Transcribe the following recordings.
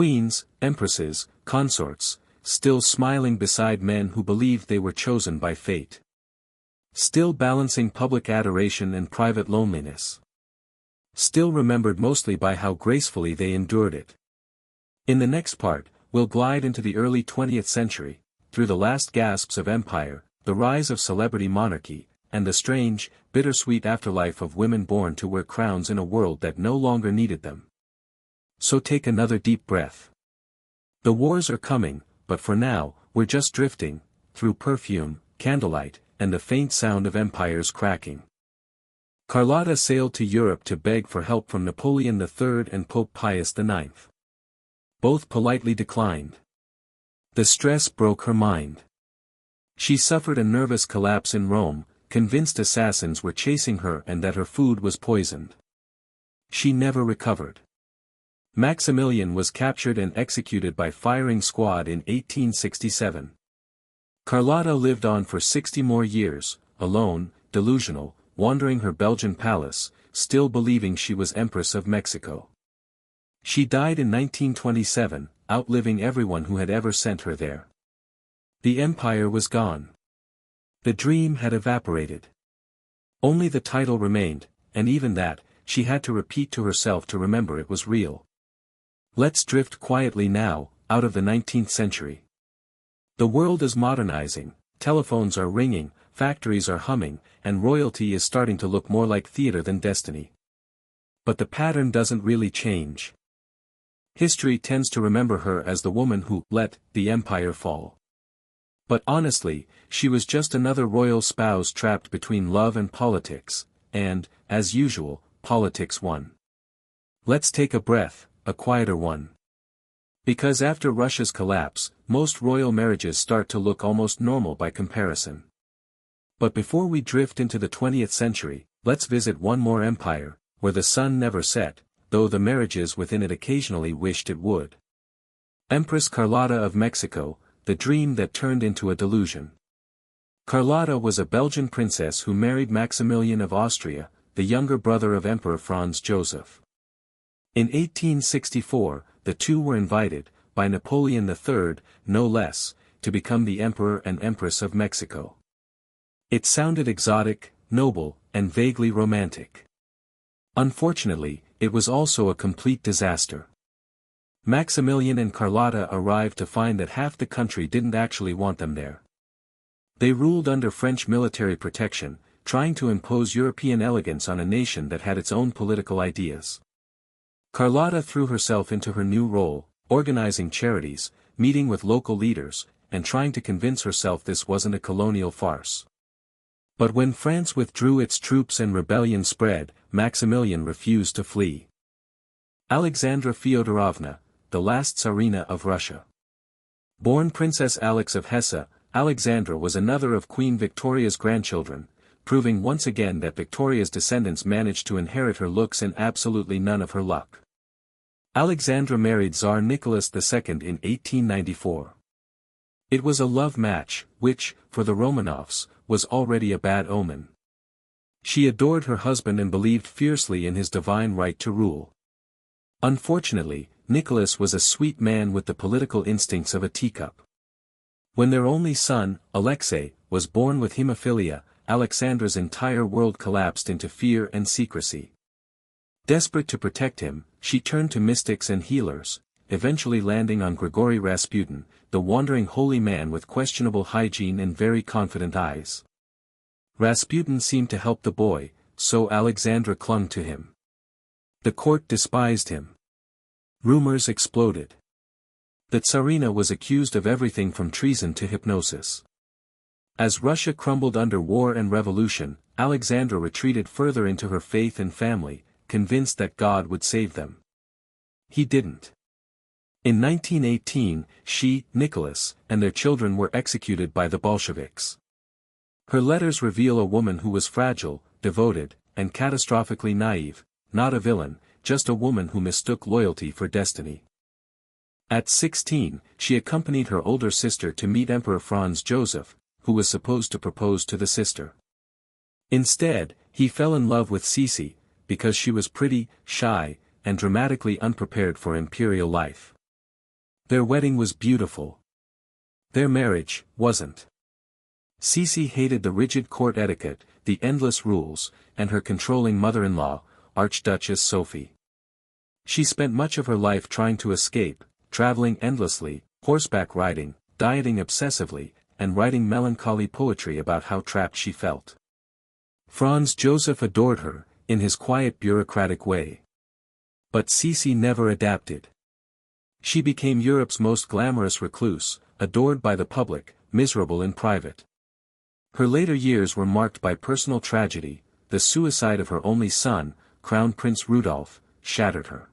Queens, empresses, consorts, still smiling beside men who believed they were chosen by fate. Still balancing public adoration and private loneliness. Still remembered mostly by how gracefully they endured it. In the next part, we'll glide into the early 20th century, through the last gasps of empire, the rise of celebrity monarchy, and the strange, bittersweet afterlife of women born to wear crowns in a world that no longer needed them. So take another deep breath. The wars are coming, but for now, we're just drifting, through perfume, candlelight, and the faint sound of empires cracking. Carlotta sailed to Europe to beg for help from Napoleon III and Pope Pius IX. Both politely declined. The stress broke her mind. She suffered a nervous collapse in Rome, convinced assassins were chasing her and that her food was poisoned. She never recovered. Maximilian was captured and executed by firing squad in 1867. Carlotta lived on for 60 more years, alone, delusional, wandering her Belgian palace, still believing she was Empress of Mexico. She died in 1927, outliving everyone who had ever sent her there. The empire was gone. The dream had evaporated. Only the title remained, and even that, she had to repeat to herself to remember it was real. Let's drift quietly now, out of the 19th century. The world is modernizing, telephones are ringing, factories are humming, and royalty is starting to look more like theater than destiny. But the pattern doesn't really change. History tends to remember her as the woman who let the empire fall. But honestly, she was just another royal spouse trapped between love and politics, and, as usual, politics won. Let's take a breath, a quieter one. Because after Russia's collapse, most royal marriages start to look almost normal by comparison. But before we drift into the 20th century, let's visit one more empire, where the sun never set, though the marriages within it occasionally wished it would. Empress Carlotta of Mexico, the dream that turned into a delusion. Carlotta was a Belgian princess who married Maximilian of Austria, the younger brother of Emperor Franz Joseph. In 1864, the two were invited, by Napoleon III, no less, to become the Emperor and Empress of Mexico. It sounded exotic, noble, and vaguely romantic. Unfortunately, it was also a complete disaster. Maximilian and Carlotta arrived to find that half the country didn't actually want them there. They ruled under French military protection, trying to impose European elegance on a nation that had its own political ideas. Carlotta threw herself into her new role, organizing charities, meeting with local leaders, and trying to convince herself this wasn't a colonial farce. But when France withdrew its troops and rebellion spread, Maximilian refused to flee. Alexandra Fyodorovna, the last Tsarina of Russia. Born Princess Alex of Hesse, Alexandra was another of Queen Victoria's grandchildren, proving once again that Victoria's descendants managed to inherit her looks and absolutely none of her luck. Alexandra married Tsar Nicholas II in 1894. It was a love match, which, for the Romanovs, was already a bad omen. She adored her husband and believed fiercely in his divine right to rule. Unfortunately, Nicholas was a sweet man with the political instincts of a teacup. When their only son, Alexei, was born with hemophilia, Alexandra's entire world collapsed into fear and secrecy. Desperate to protect him, she turned to mystics and healers, eventually landing on Grigory Rasputin, the wandering holy man with questionable hygiene and very confident eyes. Rasputin seemed to help the boy, so Alexandra clung to him. The court despised him. Rumors exploded. The Tsarina was accused of everything from treason to hypnosis. As Russia crumbled under war and revolution, Alexandra retreated further into her faith and family, convinced that God would save them. He didn't. In 1918, she, Nicholas, and their children were executed by the Bolsheviks. Her letters reveal a woman who was fragile, devoted, and catastrophically naive, not a villain, just a woman who mistook loyalty for destiny. At 16, she accompanied her older sister to meet Emperor Franz Joseph, who was supposed to propose to the sister. Instead, he fell in love with Cece, because she was pretty, shy, and dramatically unprepared for imperial life. Their wedding was beautiful. Their marriage wasn't. Sisi hated the rigid court etiquette, the endless rules, and her controlling mother-in-law, Archduchess Sophie. She spent much of her life trying to escape, traveling endlessly, horseback riding, dieting obsessively, and writing melancholy poetry about how trapped she felt. Franz Joseph adored her, in his quiet bureaucratic way. But Sisi never adapted. She became Europe's most glamorous recluse, adored by the public, miserable in private. Her later years were marked by personal tragedy. The suicide of her only son, Crown Prince Rudolf, shattered her.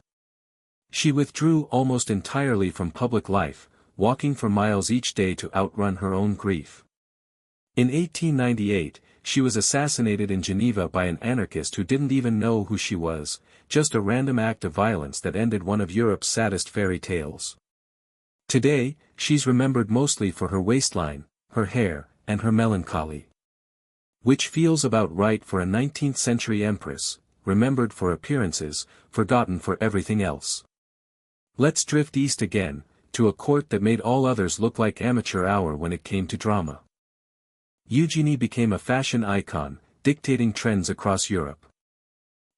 She withdrew almost entirely from public life, walking for miles each day to outrun her own grief. In 1898, she was assassinated in Geneva by an anarchist who didn't even know who she was, just a random act of violence that ended one of Europe's saddest fairy tales. Today, she's remembered mostly for her waistline, her hair, and her melancholy. Which feels about right for a 19th-century empress, remembered for appearances, forgotten for everything else. Let's drift east again, to a court that made all others look like amateur hour when it came to drama. Eugenie became a fashion icon, dictating trends across Europe.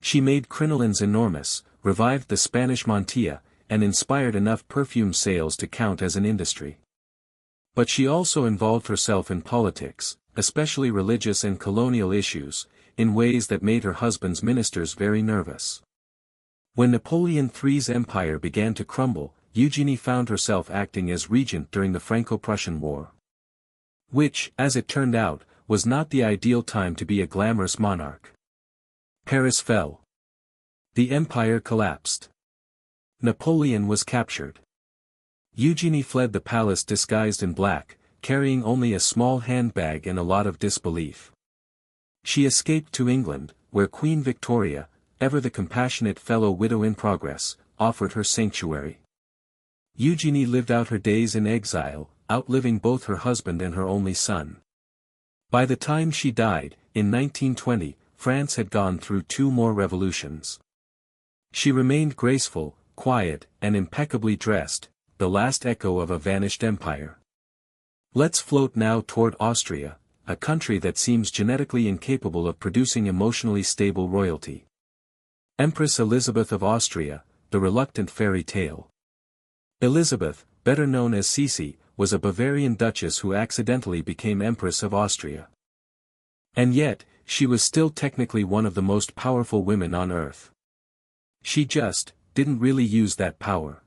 She made crinolines enormous, revived the Spanish mantilla, and inspired enough perfume sales to count as an industry. But she also involved herself in politics, especially religious and colonial issues, in ways that made her husband's ministers very nervous. When Napoleon III's empire began to crumble, Eugenie found herself acting as regent during the Franco-Prussian War. Which, as it turned out, was not the ideal time to be a glamorous monarch. Paris fell. The empire collapsed. Napoleon was captured. Eugenie fled the palace disguised in black, carrying only a small handbag and a lot of disbelief. She escaped to England, where Queen Victoria, ever the compassionate fellow widow in progress, offered her sanctuary. Eugenie lived out her days in exile, outliving both her husband and her only son. By the time she died, in 1920, France had gone through 2 more revolutions. She remained graceful, quiet, and impeccably dressed, the last echo of a vanished empire. Let's float now toward Austria, a country that seems genetically incapable of producing emotionally stable royalty. Empress Elizabeth of Austria, the reluctant fairy tale. Elizabeth, better known as Sisi, was a Bavarian duchess who accidentally became Empress of Austria. And yet, she was still technically one of the most powerful women on earth. She just didn't really use that power.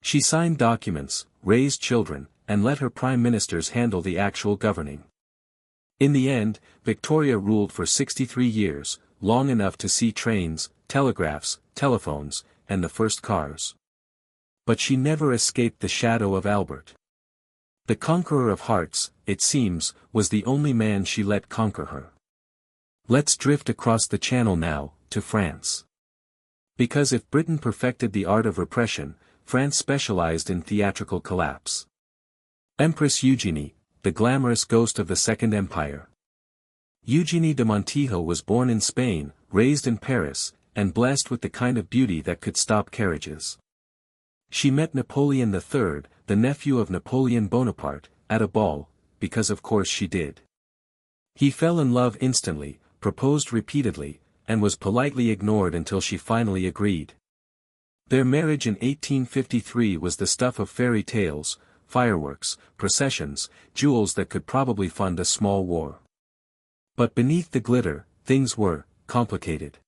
She signed documents, raised children, and let her prime ministers handle the actual governing. In the end, Victoria ruled for 63 years, long enough to see trains, telegraphs, telephones, and the first cars. But she never escaped the shadow of Albert. The conqueror of hearts, it seems, was the only man she let conquer her. Let's drift across the channel now, to France. Because if Britain perfected the art of repression, France specialized in theatrical collapse. Empress Eugenie, the glamorous ghost of the Second Empire. Eugenie de Montijo was born in Spain, raised in Paris, and blessed with the kind of beauty that could stop carriages. She met Napoleon III, the nephew of Napoleon Bonaparte, at a ball, because of course she did. He fell in love instantly, proposed repeatedly, and was politely ignored until she finally agreed. Their marriage in 1853 was the stuff of fairy tales, fireworks, processions, jewels that could probably fund a small war. But beneath the glitter, things were complicated.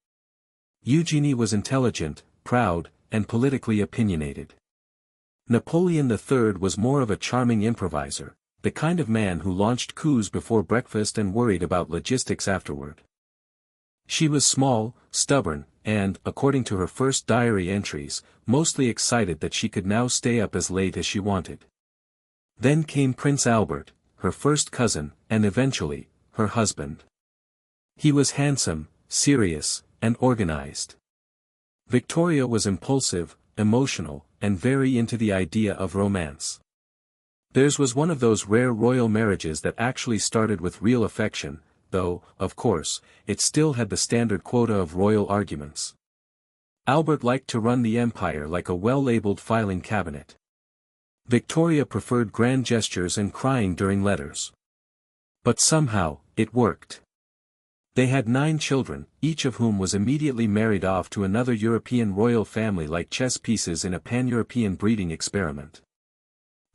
Eugenie was intelligent, proud, and politically opinionated. Napoleon III was more of a charming improviser, the kind of man who launched coups before breakfast and worried about logistics afterward. She was small, stubborn, and, according to her first diary entries, mostly excited that she could now stay up as late as she wanted. Then came Prince Albert, her first cousin, and eventually, her husband. He was handsome, serious, and organized. Victoria was impulsive, emotional, and very into the idea of romance. Theirs was one of those rare royal marriages that actually started with real affection, though, of course, it still had the standard quota of royal arguments. Albert liked to run the empire like a well-labeled filing cabinet. Victoria preferred grand gestures and crying during letters. But somehow, it worked. They had 9 children, each of whom was immediately married off to another European royal family like chess pieces in a pan-European breeding experiment.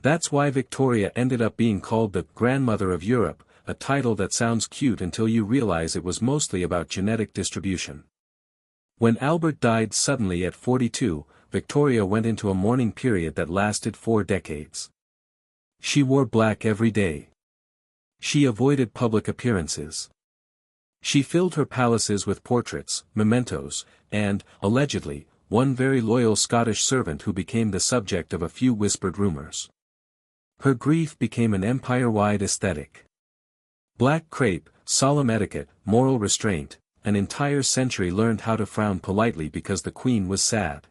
That's why Victoria ended up being called the grandmother of Europe, a title that sounds cute until you realize it was mostly about genetic distribution. When Albert died suddenly at 42, Victoria went into a mourning period that lasted 4 decades. She wore black every day. She avoided public appearances. She filled her palaces with portraits, mementos, and, allegedly, one very loyal Scottish servant who became the subject of a few whispered rumors. Her grief became an empire-wide aesthetic. Black crepe, solemn etiquette, moral restraint, an entire century learned how to frown politely because the Queen was sad.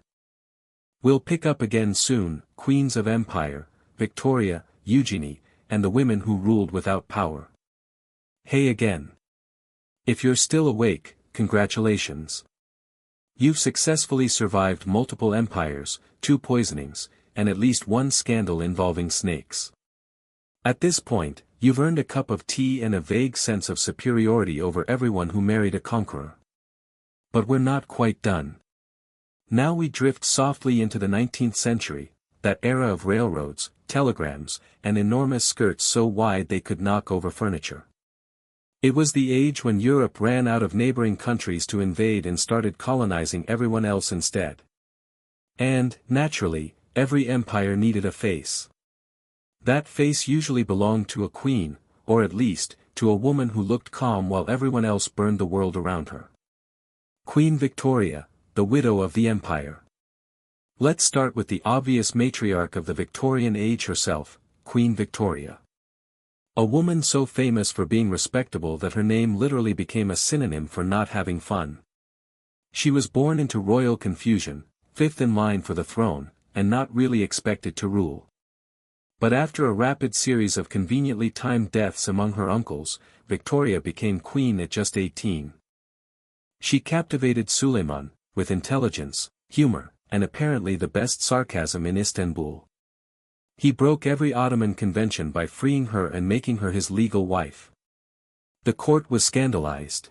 We'll pick up again soon, Queens of Empire, Victoria, Eugenie, and the women who ruled without power. Hey again. If you're still awake, congratulations. You've successfully survived multiple empires, 2 poisonings, and at least 1 scandal involving snakes. At this point, you've earned a cup of tea and a vague sense of superiority over everyone who married a conqueror. But we're not quite done. Now we drift softly into the 19th century, that era of railroads, telegrams, and enormous skirts so wide they could knock over furniture. It was the age when Europe ran out of neighboring countries to invade and started colonizing everyone else instead. And, naturally, every empire needed a face. That face usually belonged to a queen, or at least, to a woman who looked calm while everyone else burned the world around her. Queen Victoria, the widow of the empire. Let's start with the obvious matriarch of the Victorian age herself, Queen Victoria. A woman so famous for being respectable that her name literally became a synonym for not having fun. She was born into royal confusion, 5th in line for the throne, and not really expected to rule. But after a rapid series of conveniently timed deaths among her uncles, Victoria became queen at just 18. She captivated Suleiman, with intelligence, humor, and apparently the best sarcasm in Istanbul. He broke every Ottoman convention by freeing her and making her his legal wife. The court was scandalized.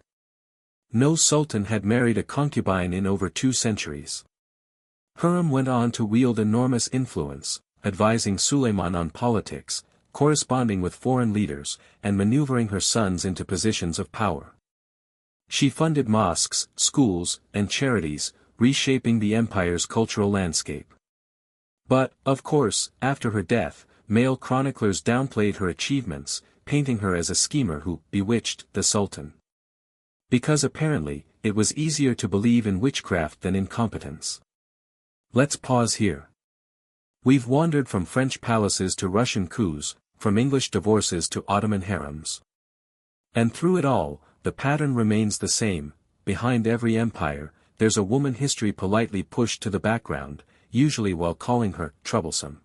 No sultan had married a concubine in over 2 centuries. Hurrem went on to wield enormous influence, advising Suleiman on politics, corresponding with foreign leaders, and maneuvering her sons into positions of power. She funded mosques, schools, and charities, reshaping the empire's cultural landscape. But, of course, after her death, male chroniclers downplayed her achievements, painting her as a schemer who bewitched the Sultan. Because apparently, it was easier to believe in witchcraft than in competence. Let's pause here. We've wandered from French palaces to Russian coups, from English divorces to Ottoman harems. And through it all, the pattern remains the same: behind every empire, there's a woman history politely pushed to the background, usually while calling her troublesome.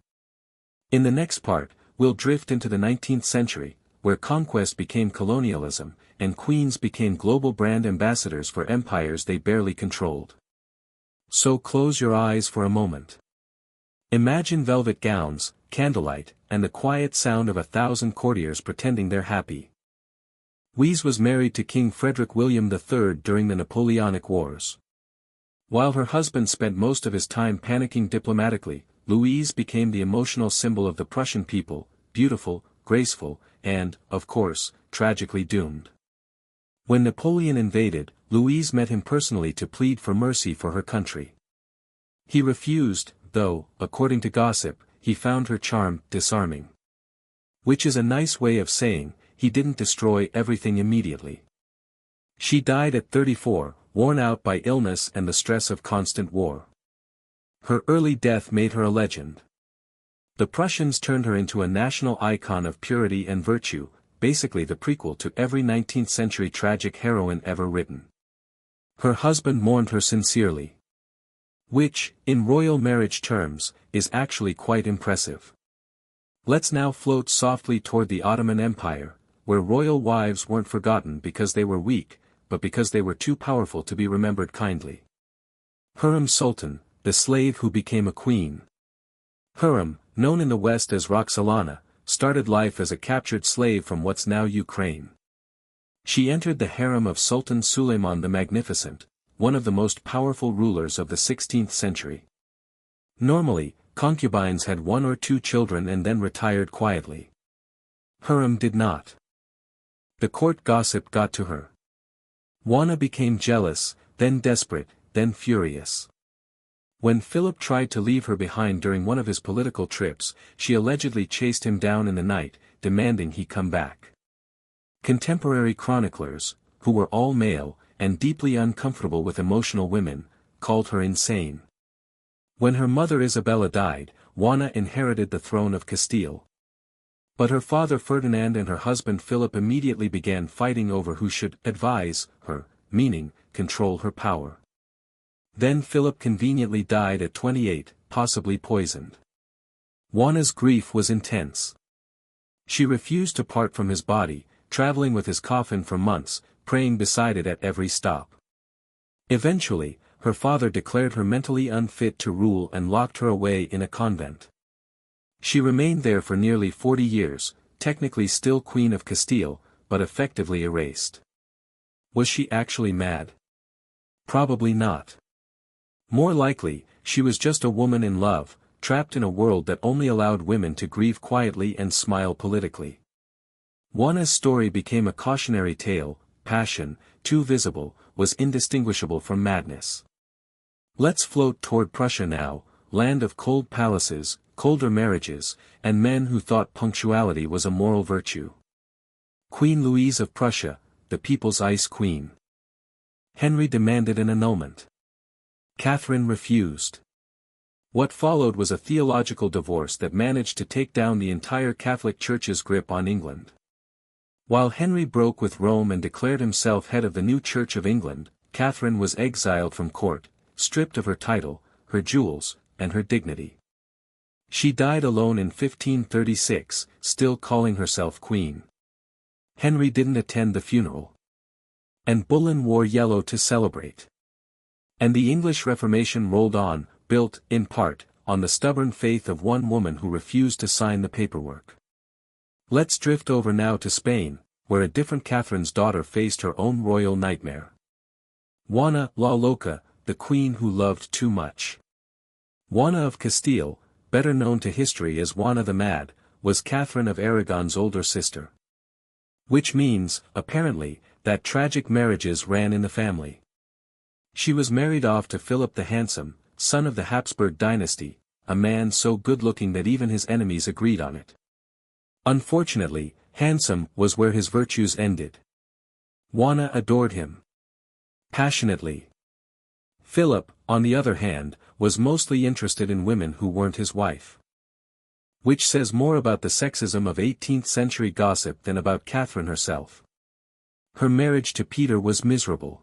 In the next part, we'll drift into the 19th century, where conquest became colonialism, and queens became global brand ambassadors for empires they barely controlled. So close your eyes for a moment. Imagine velvet gowns, candlelight, and the quiet sound of 1,000 courtiers pretending they're happy. Louise was married to King Frederick William III during the Napoleonic Wars. While her husband spent most of his time panicking diplomatically, Louise became the emotional symbol of the Prussian people, beautiful, graceful, and, of course, tragically doomed. When Napoleon invaded, Louise met him personally to plead for mercy for her country. He refused, though, according to gossip, he found her charm disarming. Which is a nice way of saying, he didn't destroy everything immediately. She died at 34, worn out by illness and the stress of constant war. Her early death made her a legend. The Prussians turned her into a national icon of purity and virtue, basically the prequel to every 19th century tragic heroine ever written. Her husband mourned her sincerely. Which, in royal marriage terms, is actually quite impressive. Let's now float softly toward the Ottoman Empire, where royal wives weren't forgotten because they were weak, but because they were too powerful to be remembered kindly. Hurrem Sultan, the slave who became a queen. Hurrem, known in the West as Roxolana, started life as a captured slave from what's now Ukraine. She entered the harem of Sultan Suleiman the Magnificent, one of the most powerful rulers of the 16th century. Normally, concubines had 1 or 2 children and then retired quietly. Harem did not. The court gossip got to her. Juana became jealous, then desperate, then furious. When Philip tried to leave her behind during one of his political trips, she allegedly chased him down in the night, demanding he come back. Contemporary chroniclers, who were all male, and deeply uncomfortable with emotional women, called her insane. When her mother Isabella died, Juana inherited the throne of Castile. But her father Ferdinand and her husband Philip immediately began fighting over who should advise her, meaning, control her power. Then Philip conveniently died at 28, possibly poisoned. Juana's grief was intense. She refused to part from his body, traveling with his coffin for months, praying beside it at every stop. Eventually, her father declared her mentally unfit to rule and locked her away in a convent. She remained there for nearly 40 years, technically still Queen of Castile, but effectively erased. Was she actually mad? Probably not. More likely, she was just a woman in love, trapped in a world that only allowed women to grieve quietly and smile politically. Juana's story became a cautionary tale. Passion, too visible, was indistinguishable from madness. Let's float toward Prussia now, land of cold palaces, colder marriages, and men who thought punctuality was a moral virtue. Queen Louise of Prussia, the people's ice queen. Henry demanded an annulment. Catherine refused. What followed was a theological divorce that managed to take down the entire Catholic Church's grip on England. While Henry broke with Rome and declared himself head of the new Church of England, Catherine was exiled from court, stripped of her title, her jewels, and her dignity. She died alone in 1536, still calling herself queen. Henry didn't attend the funeral. And Bullen wore yellow to celebrate. And the English Reformation rolled on, built, in part, on the stubborn faith of one woman who refused to sign the paperwork. Let's drift over now to Spain, where a different Catherine's daughter faced her own royal nightmare. Juana La Loca, the queen who loved too much. Juana of Castile, better known to history as Juana the Mad, was Catherine of Aragon's older sister. Which means, apparently, that tragic marriages ran in the family. She was married off to Philip the Handsome, son of the Habsburg dynasty, a man so good-looking that even his enemies agreed on it. Unfortunately, handsome was where his virtues ended. Juana adored him passionately. Philip, on the other hand, was mostly interested in women who weren't his wife. Which says more about the sexism of 18th-century gossip than about Catherine herself. Her marriage to Peter was miserable.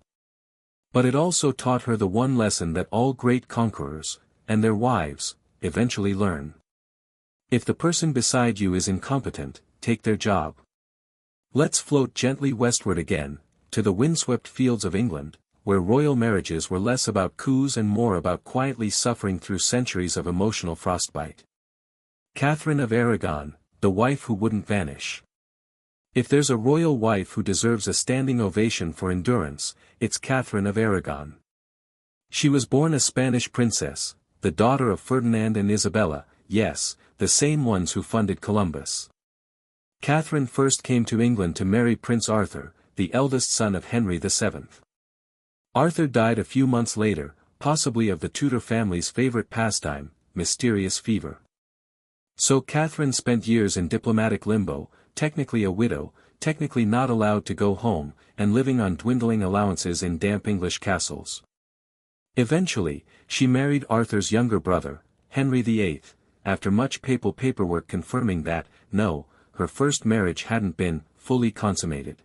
But it also taught her the one lesson that all great conquerors, and their wives, eventually learn. If the person beside you is incompetent, take their job. Let's float gently westward again, to the windswept fields of England, where royal marriages were less about coups and more about quietly suffering through centuries of emotional frostbite. Catherine of Aragon, the wife who wouldn't vanish. If there's a royal wife who deserves a standing ovation for endurance, it's Catherine of Aragon. She was born a Spanish princess, the daughter of Ferdinand and Isabella, yes, the same ones who funded Columbus. Catherine first came to England to marry Prince Arthur, the eldest son of Henry VII. Arthur died a few months later, possibly of the Tudor family's favorite pastime, mysterious fever. So Catherine spent years in diplomatic limbo, technically a widow, technically not allowed to go home, and living on dwindling allowances in damp English castles. Eventually, she married Arthur's younger brother, Henry VIII, after much papal paperwork confirming that, no, her first marriage hadn't been fully consummated.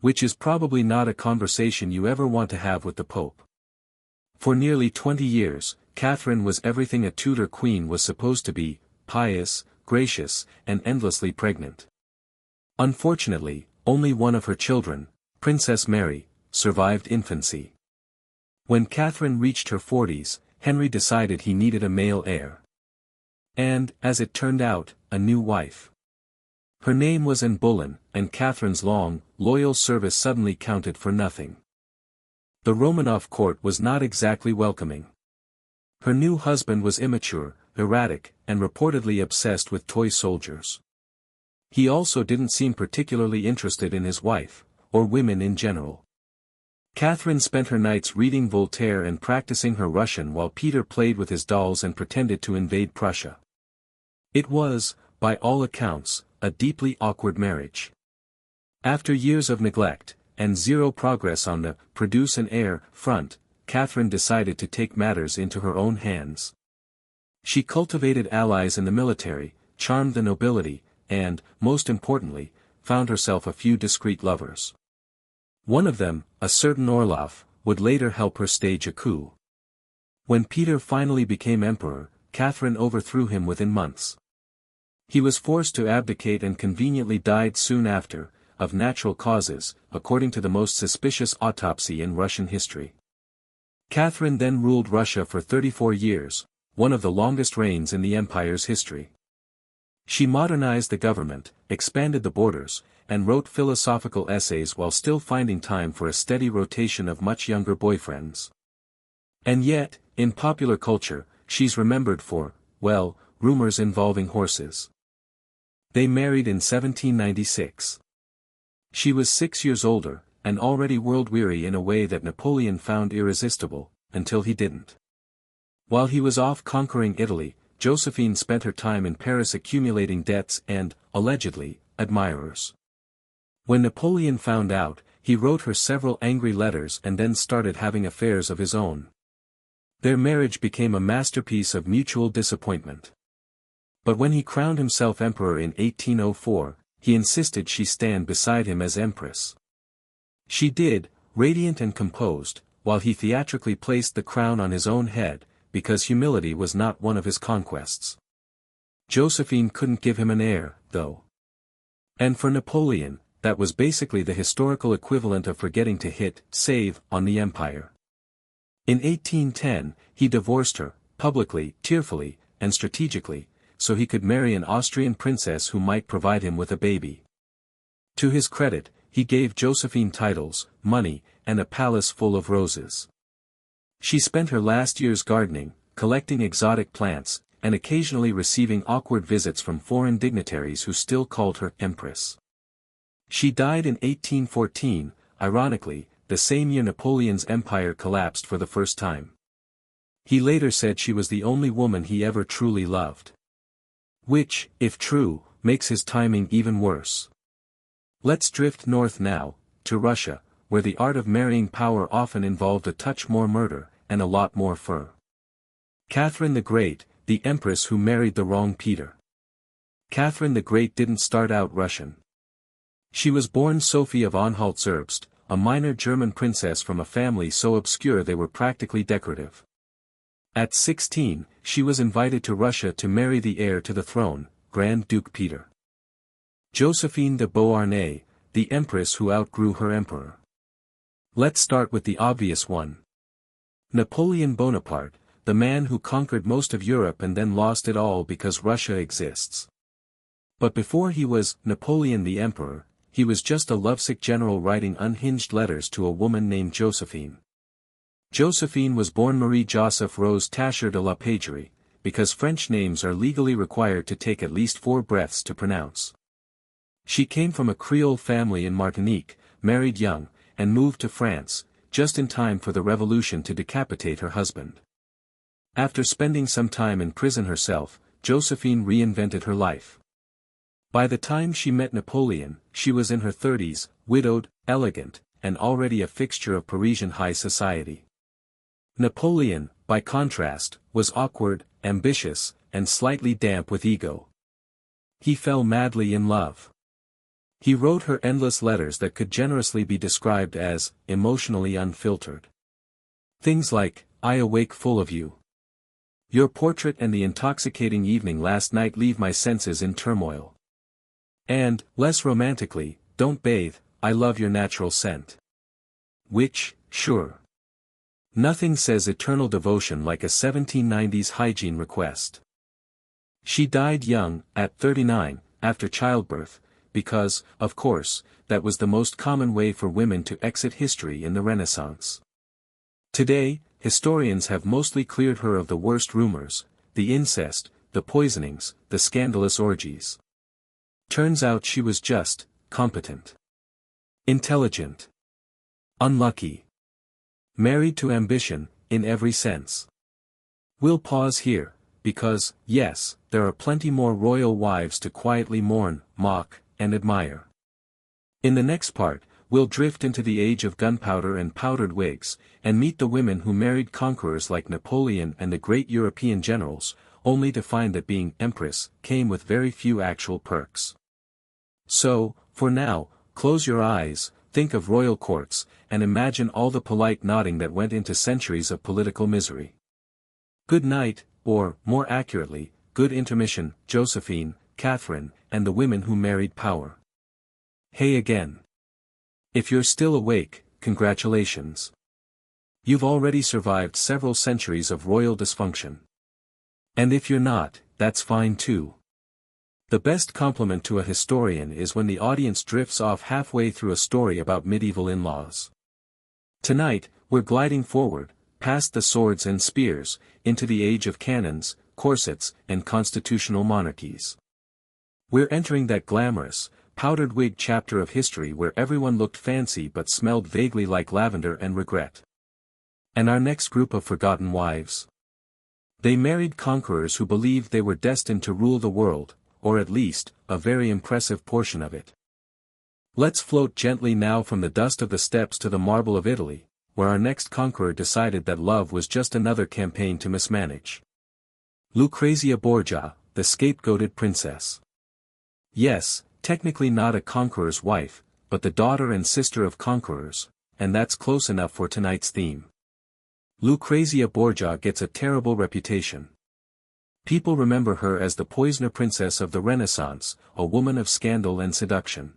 Which is probably not a conversation you ever want to have with the Pope. For nearly 20 years, Catherine was everything a Tudor queen was supposed to be: pious, gracious, and endlessly pregnant. Unfortunately, only one of her children, Princess Mary, survived infancy. When Catherine reached her 40s, Henry decided he needed a male heir. And, as it turned out, a new wife. Her name was Anne Boleyn, and Catherine's long, loyal service suddenly counted for nothing. The Romanov court was not exactly welcoming. Her new husband was immature, erratic, and reportedly obsessed with toy soldiers. He also didn't seem particularly interested in his wife, or women in general. Catherine spent her nights reading Voltaire and practicing her Russian while Peter played with his dolls and pretended to invade Prussia. It was, by all accounts, a deeply awkward marriage. After years of neglect, and zero progress on the produce an heir front, Catherine decided to take matters into her own hands. She cultivated allies in the military, charmed the nobility, and, most importantly, found herself a few discreet lovers. One of them, a certain Orlov, would later help her stage a coup. When Peter finally became emperor, Catherine overthrew him within months. He was forced to abdicate and conveniently died soon after, of natural causes, according to the most suspicious autopsy in Russian history. Catherine then ruled Russia for 34 years, one of the longest reigns in the empire's history. She modernized the government, expanded the borders, and wrote philosophical essays while still finding time for a steady rotation of much younger boyfriends. And yet, in popular culture, she's remembered for, well, rumors involving horses. They married in 1796. She was 6 years older, and already world-weary in a way that Napoleon found irresistible, until he didn't. While he was off conquering Italy, Josephine spent her time in Paris accumulating debts and, allegedly, admirers. When Napoleon found out, he wrote her several angry letters and then started having affairs of his own. Their marriage became a masterpiece of mutual disappointment. But when he crowned himself emperor in 1804, he insisted she stand beside him as empress. She did, radiant and composed, while he theatrically placed the crown on his own head, because humility was not one of his conquests. Josephine couldn't give him an heir, though. And for Napoleon, that was basically the historical equivalent of forgetting to hit save on the empire. In 1810, he divorced her, publicly, tearfully, and strategically, so he could marry an Austrian princess who might provide him with a baby. To his credit, he gave Josephine titles, money, and a palace full of roses. She spent her last years gardening, collecting exotic plants, and occasionally receiving awkward visits from foreign dignitaries who still called her empress. She died in 1814, ironically, the same year Napoleon's empire collapsed for the first time. He later said she was the only woman he ever truly loved. Which, if true, makes his timing even worse. Let's drift north now, to Russia, where the art of marrying power often involved a touch more murder, and a lot more fur. Catherine the Great, the empress who married the wrong Peter. Catherine the Great didn't start out Russian. She was born Sophie of Anhalt-Zerbst, a minor German princess from a family so obscure they were practically decorative. At 16, she was invited to Russia to marry the heir to the throne, Grand Duke Peter. Josephine de Beauharnais, the empress who outgrew her emperor. Let's start with the obvious one. Napoleon Bonaparte, the man who conquered most of Europe and then lost it all because Russia exists. But before he was Napoleon the Emperor, he was just a lovesick general writing unhinged letters to a woman named Josephine. Josephine was born Marie-Joseph Rose Tacher de la Pagerie, because French names are legally required to take at least 4 breaths to pronounce. She came from a Creole family in Martinique, married young, and moved to France, just in time for the revolution to decapitate her husband. After spending some time in prison herself, Josephine reinvented her life. By the time she met Napoleon, she was in her 30s, widowed, elegant, and already a fixture of Parisian high society. Napoleon, by contrast, was awkward, ambitious, and slightly damp with ego. He fell madly in love. He wrote her endless letters that could generously be described as emotionally unfiltered. Things like, "I awake full of you. Your portrait and the intoxicating evening last night leave my senses in turmoil." And, less romantically, "Don't bathe, I love your natural scent." Which, sure. Nothing says eternal devotion like a 1790s hygiene request. She died young, at 39, after childbirth, because, of course, that was the most common way for women to exit history in the Renaissance. Today, historians have mostly cleared her of the worst rumors, the incest, the poisonings, the scandalous orgies. Turns out she was just, competent. Intelligent. Unlucky. Married to ambition, in every sense. We'll pause here, because, yes, there are plenty more royal wives to quietly mourn, mock, and admire. In the next part, we'll drift into the age of gunpowder and powdered wigs, and meet the women who married conquerors like Napoleon and the great European generals, only to find that being empress came with very few actual perks. So, for now, close your eyes, think of royal courts, and imagine all the polite nodding that went into centuries of political misery. Good night, or, more accurately, good intermission, Josephine, Catherine, and the women who married power. Hey again. If you're still awake, congratulations. You've already survived several centuries of royal dysfunction. And if you're not, that's fine too. The best compliment to a historian is when the audience drifts off halfway through a story about medieval in-laws. Tonight, we're gliding forward, past the swords and spears, into the age of cannons, corsets, and constitutional monarchies. We're entering that glamorous, powdered wig chapter of history where everyone looked fancy but smelled vaguely like lavender and regret. And our next group of forgotten wives? They married conquerors who believed they were destined to rule the world, or at least, a very impressive portion of it. Let's float gently now from the dust of the steppes to the marble of Italy, where our next conqueror decided that love was just another campaign to mismanage. Lucrezia Borgia, the scapegoated princess. Yes, technically not a conqueror's wife, but the daughter and sister of conquerors, and that's close enough for tonight's theme. Lucrezia Borgia gets a terrible reputation. People remember her as the poisoner princess of the Renaissance, a woman of scandal and seduction.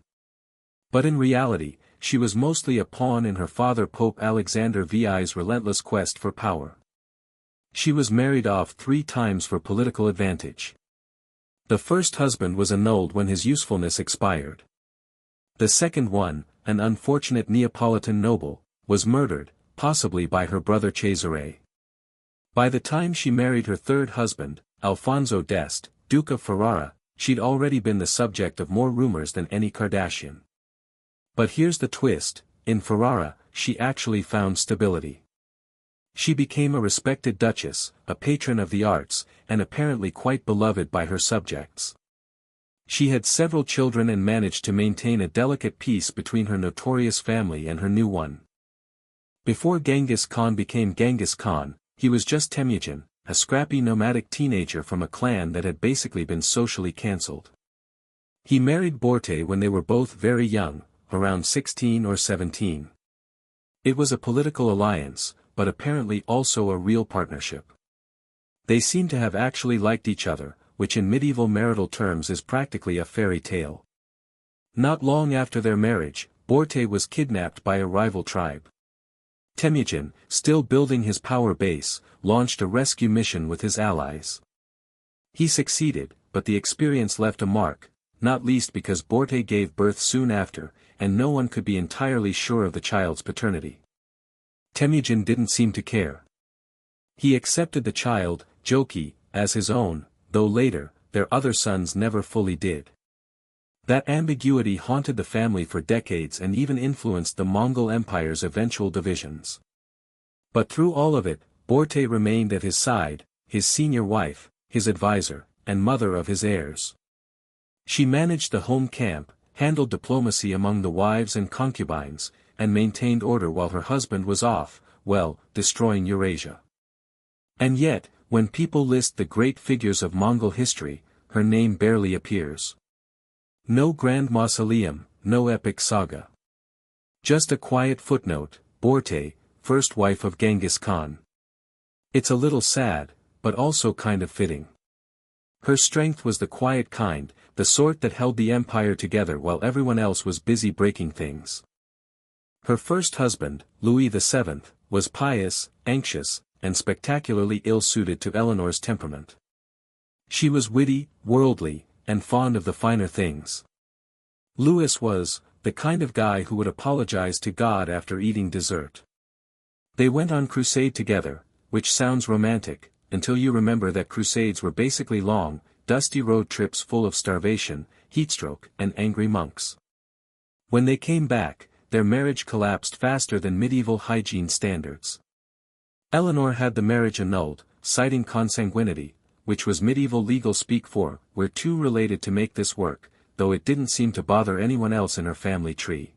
But in reality, she was mostly a pawn in her father Pope Alexander VI's relentless quest for power. She was married off 3 times for political advantage. The first husband was annulled when his usefulness expired. The second one, an unfortunate Neapolitan noble, was murdered, possibly by her brother Cesare. By the time she married her third husband, Alfonso d'Este, Duke of Ferrara, she'd already been the subject of more rumors than any Kardashian. But here's the twist, in Ferrara, she actually found stability. She became a respected duchess, a patron of the arts, and apparently quite beloved by her subjects. She had several children and managed to maintain a delicate peace between her notorious family and her new one. Before Genghis Khan became Genghis Khan, he was just Temujin, a scrappy nomadic teenager from a clan that had basically been socially cancelled. He married Borte when they were both very young, around 16 or 17. It was a political alliance, but apparently also a real partnership. They seem to have actually liked each other, which in medieval marital terms is practically a fairy tale. Not long after their marriage, Borte was kidnapped by a rival tribe. Temujin, still building his power base, launched a rescue mission with his allies. He succeeded, but the experience left a mark, not least because Borte gave birth soon after, and no one could be entirely sure of the child's paternity. Temujin didn't seem to care. He accepted the child, Joki, as his own, though later, their other sons never fully did. That ambiguity haunted the family for decades and even influenced the Mongol Empire's eventual divisions. But through all of it, Borte remained at his side, his senior wife, his advisor, and mother of his heirs. She managed the home camp, handled diplomacy among the wives and concubines, and maintained order while her husband was off, well, destroying Eurasia. And yet, when people list the great figures of Mongol history, her name barely appears. No grand mausoleum, no epic saga. Just a quiet footnote, Borte, first wife of Genghis Khan. It's a little sad, but also kind of fitting. Her strength was the quiet kind, the sort that held the empire together while everyone else was busy breaking things. Her first husband, Louis VII, was pious, anxious, and spectacularly ill-suited to Eleanor's temperament. She was witty, worldly, and fond of the finer things. Louis was the kind of guy who would apologize to God after eating dessert. They went on crusade together, which sounds romantic, until you remember that crusades were basically long, dusty road trips full of starvation, heatstroke, and angry monks. When they came back, their marriage collapsed faster than medieval hygiene standards. Eleanor had the marriage annulled, citing consanguinity, which was medieval legal speak for, we're too related to make this work, though it didn't seem to bother anyone else in her family tree.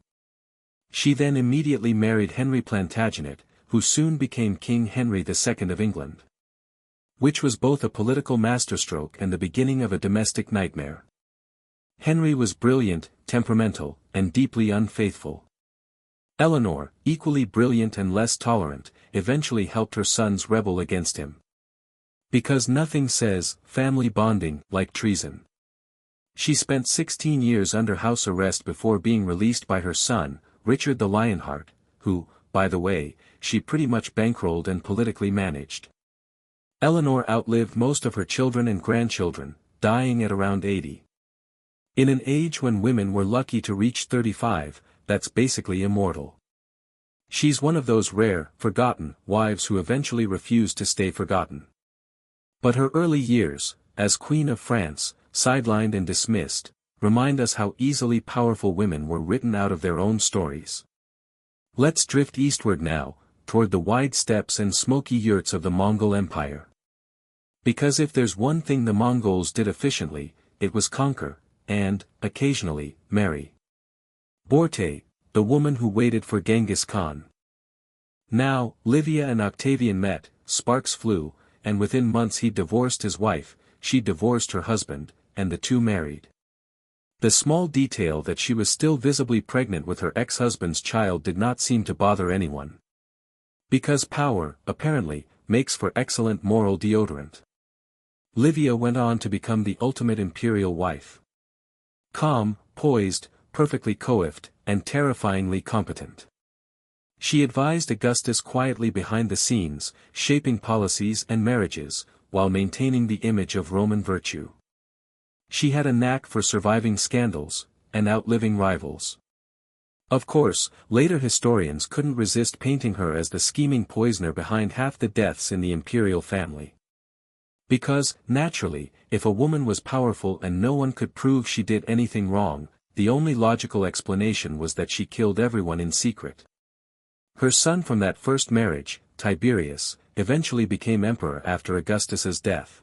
She then immediately married Henry Plantagenet, who soon became King Henry II of England. Which was both a political masterstroke and the beginning of a domestic nightmare. Henry was brilliant, temperamental, and deeply unfaithful. Eleanor, equally brilliant and less tolerant, eventually helped her sons rebel against him. Because nothing says family bonding like treason. She spent 16 years under house arrest before being released by her son, Richard the Lionheart, who, by the way, she pretty much bankrolled and politically managed. Eleanor outlived most of her children and grandchildren, dying at around 80. In an age when women were lucky to reach 35, that's basically immortal. She's one of those rare, forgotten, wives who eventually refuse to stay forgotten. But her early years, as Queen of France, sidelined and dismissed, remind us how easily powerful women were written out of their own stories. Let's drift eastward now, toward the wide steppes and smoky yurts of the Mongol Empire. Because if there's one thing the Mongols did efficiently, it was conquer, and, occasionally, marry. Borte, the woman who waited for Genghis Khan. Now, Livia and Octavian met, sparks flew, and within months he divorced his wife, she divorced her husband, and the two married. The small detail that she was still visibly pregnant with her ex-husband's child did not seem to bother anyone. Because power, apparently, makes for excellent moral deodorant. Livia went on to become the ultimate imperial wife. Calm, poised, perfectly coiffed, and terrifyingly competent. She advised Augustus quietly behind the scenes, shaping policies and marriages, while maintaining the image of Roman virtue. She had a knack for surviving scandals, and outliving rivals. Of course, later historians couldn't resist painting her as the scheming poisoner behind half the deaths in the imperial family. Because, naturally, if a woman was powerful and no one could prove she did anything wrong, the only logical explanation was that she killed everyone in secret. Her son from that first marriage, Tiberius, eventually became emperor after Augustus's death.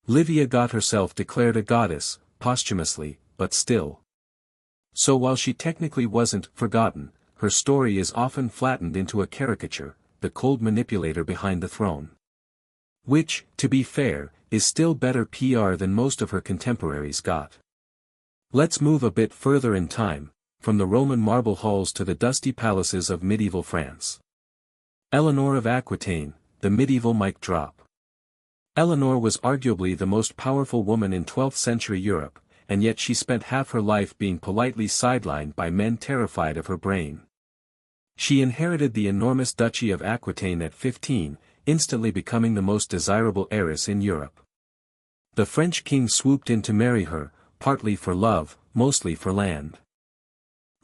Livia got herself declared a goddess, posthumously, but still. So while she technically wasn't forgotten, her story is often flattened into a caricature, the cold manipulator behind the throne. Which, to be fair, is still better PR than most of her contemporaries got. Let's move a bit further in time, from the Roman marble halls to the dusty palaces of medieval France. Eleanor of Aquitaine, the medieval mic drop. Eleanor was arguably the most powerful woman in 12th century Europe, and yet she spent half her life being politely sidelined by men terrified of her brain. She inherited the enormous Duchy of Aquitaine at 15, instantly becoming the most desirable heiress in Europe. The French king swooped in to marry her, partly for love, mostly for land.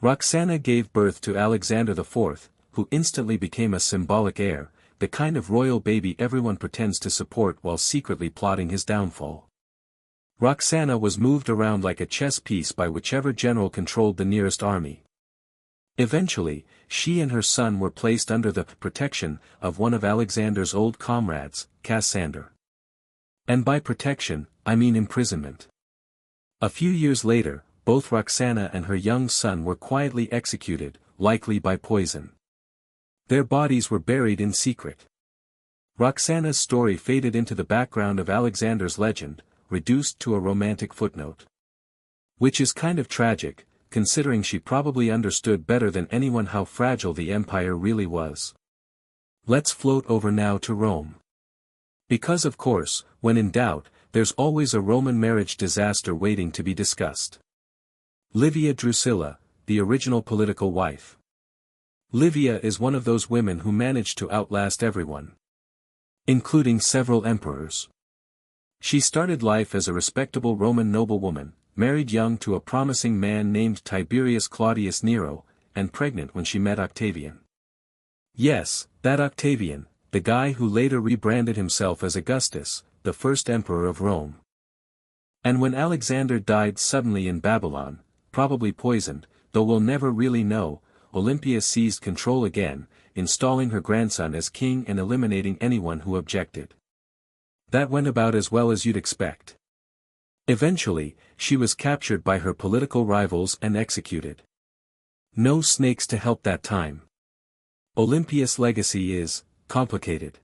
Roxana gave birth to Alexander IV, who instantly became a symbolic heir, the kind of royal baby everyone pretends to support while secretly plotting his downfall. Roxana was moved around like a chess piece by whichever general controlled the nearest army. Eventually, she and her son were placed under the protection of one of Alexander's old comrades, Cassander. And by protection, I mean imprisonment. A few years later, both Roxana and her young son were quietly executed, likely by poison. Their bodies were buried in secret. Roxana's story faded into the background of Alexander's legend, reduced to a romantic footnote. Which is kind of tragic, considering she probably understood better than anyone how fragile the empire really was. Let's float over now to Rome. Because of course, when in doubt, there's always a Roman marriage disaster waiting to be discussed. Livia Drusilla, the original political wife. Livia is one of those women who managed to outlast everyone. Including several emperors. She started life as a respectable Roman noblewoman, married young to a promising man named Tiberius Claudius Nero, and pregnant when she met Octavian. Yes, that Octavian, the guy who later rebranded himself as Augustus, the first emperor of Rome. And when Alexander died suddenly in Babylon, probably poisoned, though we'll never really know, Olympia seized control again, installing her grandson as king and eliminating anyone who objected. That went about as well as you'd expect. Eventually, she was captured by her political rivals and executed. No snakes to help that time. Olympia's legacy is complicated.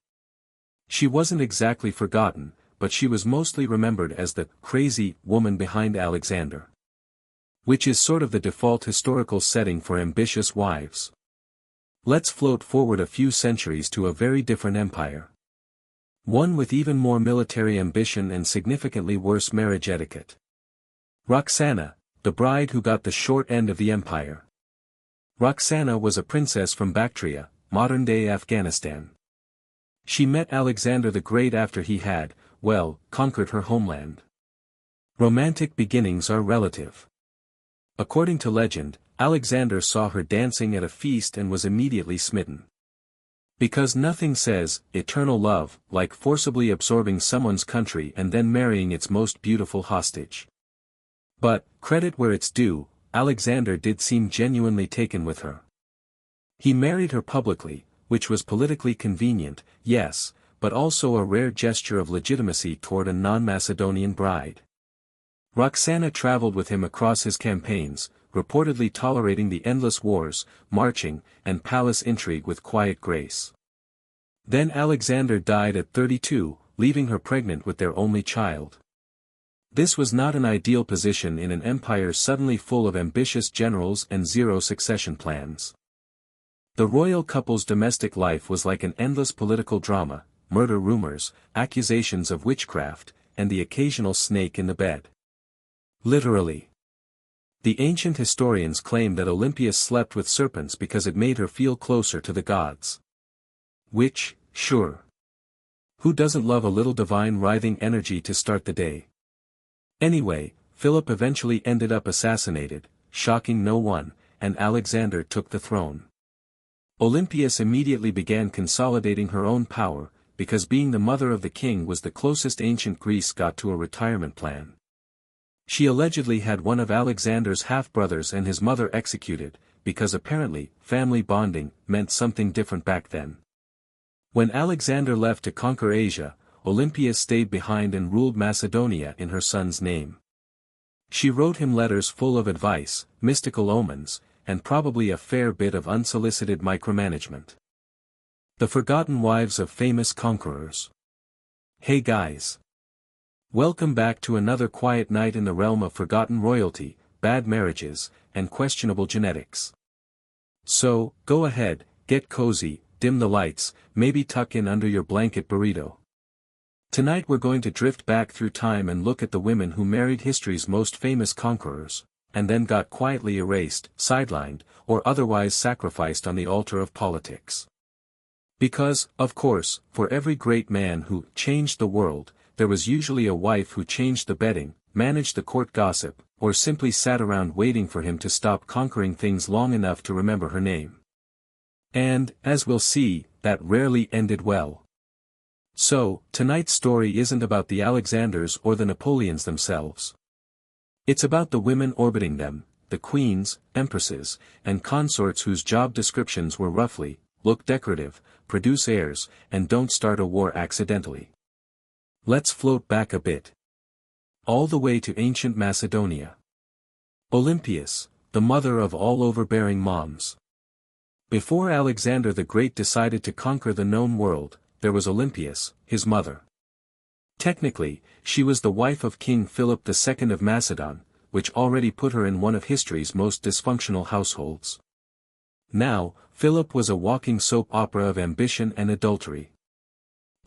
She wasn't exactly forgotten, but she was mostly remembered as the crazy woman behind Alexander. Which is sort of the default historical setting for ambitious wives. Let's float forward a few centuries to a very different empire. One with even more military ambition and significantly worse marriage etiquette. Roxana, the bride who got the short end of the empire. Roxana was a princess from Bactria, modern-day Afghanistan. She met Alexander the Great after he had, well, conquered her homeland. Romantic beginnings are relative. According to legend, Alexander saw her dancing at a feast and was immediately smitten. Because nothing says eternal love like forcibly absorbing someone's country and then marrying its most beautiful hostage. But, credit where it's due, Alexander did seem genuinely taken with her. He married her publicly, which was politically convenient, yes, but also a rare gesture of legitimacy toward a non-Macedonian bride. Roxana traveled with him across his campaigns, reportedly tolerating the endless wars, marching, and palace intrigue with quiet grace. Then Alexander died at 32, leaving her pregnant with their only child. This was not an ideal position in an empire suddenly full of ambitious generals and zero succession plans. The royal couple's domestic life was like an endless political drama, murder rumors, accusations of witchcraft, and the occasional snake in the bed. Literally. The ancient historians claim that Olympia slept with serpents because it made her feel closer to the gods. Which, sure. Who doesn't love a little divine writhing energy to start the day? Anyway, Philip eventually ended up assassinated, shocking no one, and Alexander took the throne. Olympias immediately began consolidating her own power, because being the mother of the king was the closest ancient Greece got to a retirement plan. She allegedly had one of Alexander's half-brothers and his mother executed, because apparently, family bonding meant something different back then. When Alexander left to conquer Asia, Olympia stayed behind and ruled Macedonia in her son's name. She wrote him letters full of advice, mystical omens, and probably a fair bit of unsolicited micromanagement. The Forgotten Wives of Famous Conquerors. Hey guys! Welcome back to another quiet night in the realm of forgotten royalty, bad marriages, and questionable genetics. So, go ahead, get cozy, dim the lights, maybe tuck in under your blanket burrito. Tonight we're going to drift back through time and look at the women who married history's most famous conquerors, and then got quietly erased, sidelined, or otherwise sacrificed on the altar of politics. Because, of course, for every great man who changed the world, there was usually a wife who changed the bedding, managed the court gossip, or simply sat around waiting for him to stop conquering things long enough to remember her name. And, as we'll see, that rarely ended well. So, tonight's story isn't about the Alexanders or the Napoleons themselves. It's about the women orbiting them, the queens, empresses, and consorts whose job descriptions were roughly, look decorative, produce heirs, and don't start a war accidentally. Let's float back a bit. All the way to ancient Macedonia. Olympias, the mother of all overbearing moms. Before Alexander the Great decided to conquer the known world, there was Olympias, his mother. Technically, she was the wife of King Philip II of Macedon, which already put her in one of history's most dysfunctional households. Now, Philip was a walking soap opera of ambition and adultery.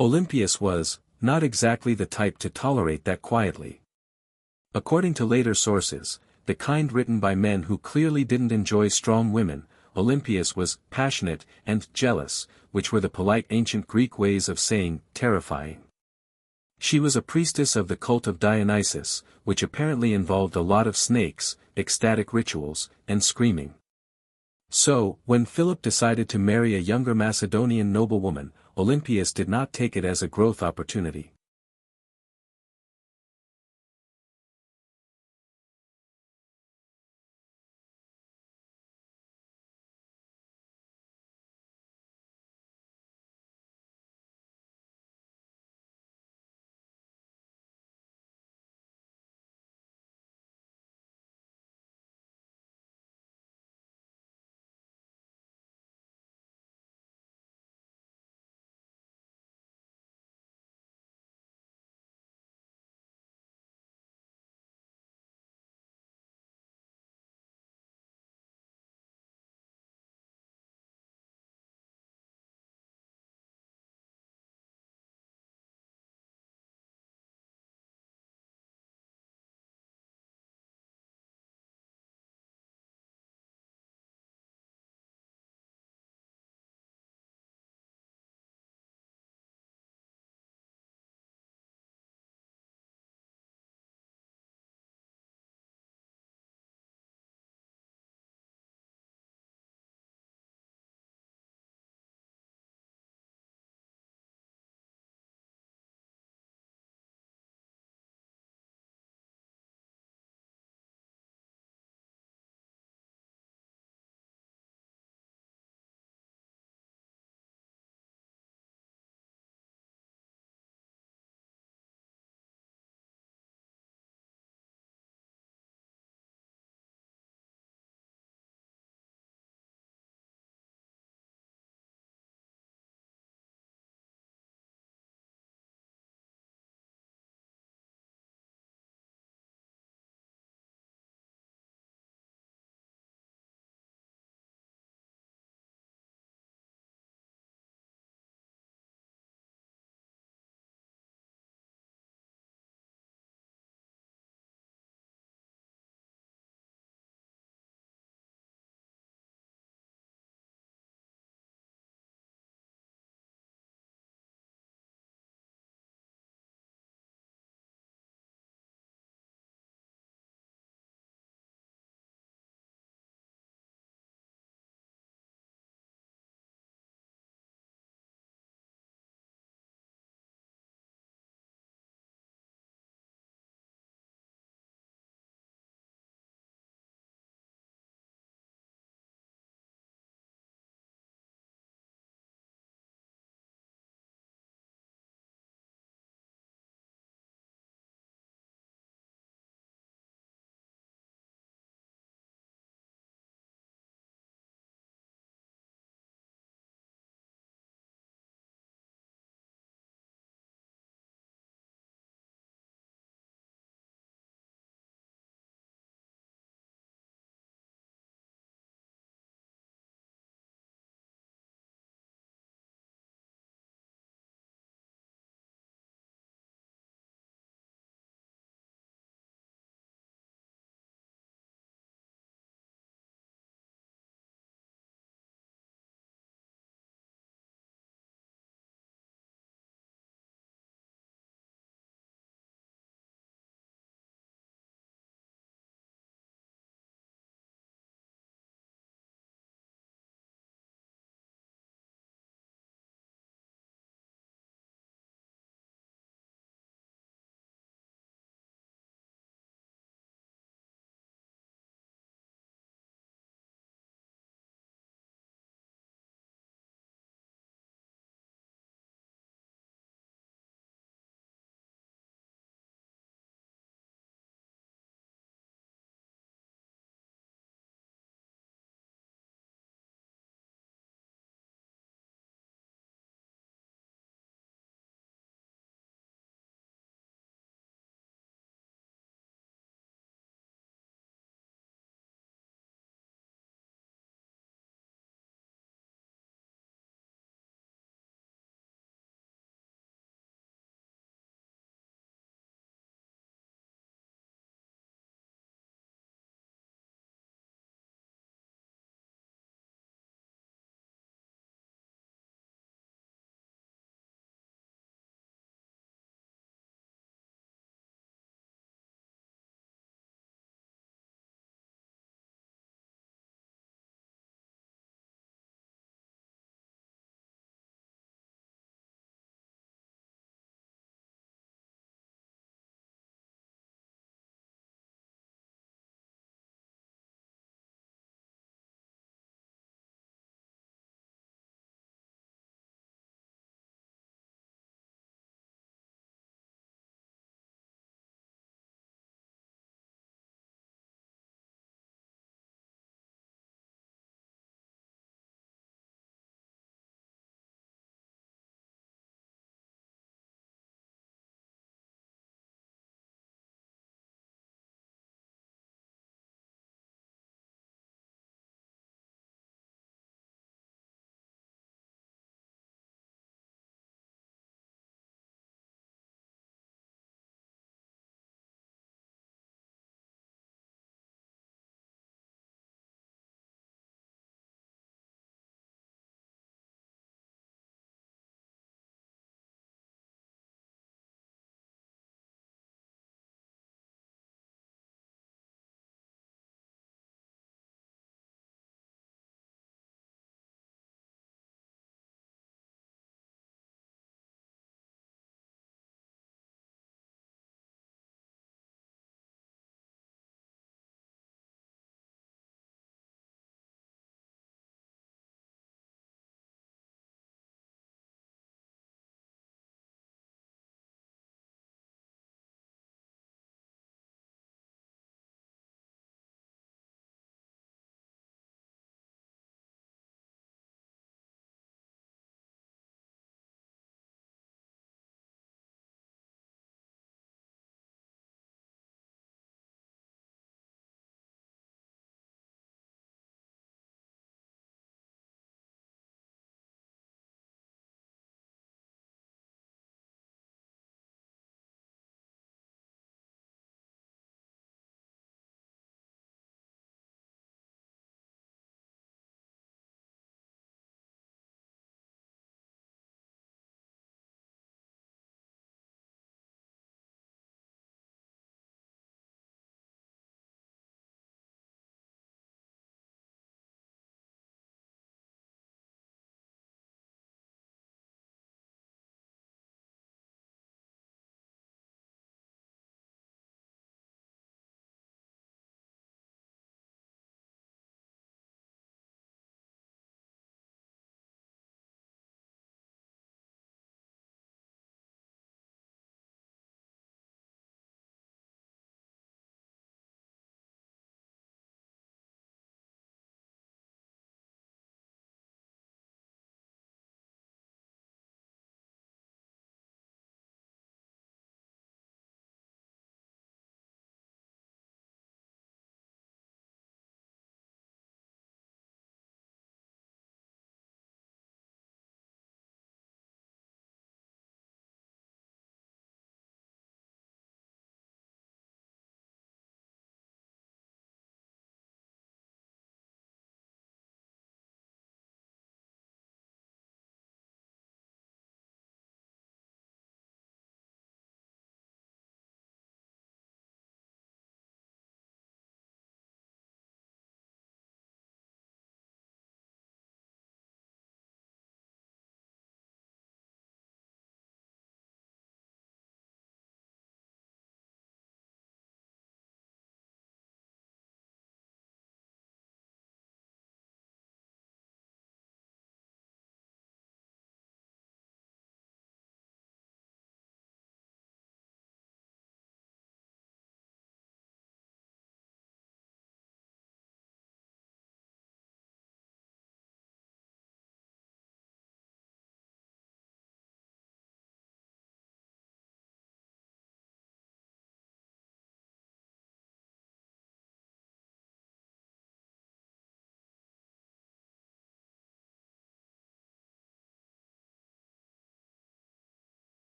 Olympias was, not exactly the type to tolerate that quietly. According to later sources, the kind written by men who clearly didn't enjoy strong women, Olympias was passionate and jealous, which were the polite ancient Greek ways of saying terrifying. She was a priestess of the cult of Dionysus, which apparently involved a lot of snakes, ecstatic rituals, and screaming. So, when Philip decided to marry a younger Macedonian noblewoman, Olympias did not take it as a growth opportunity.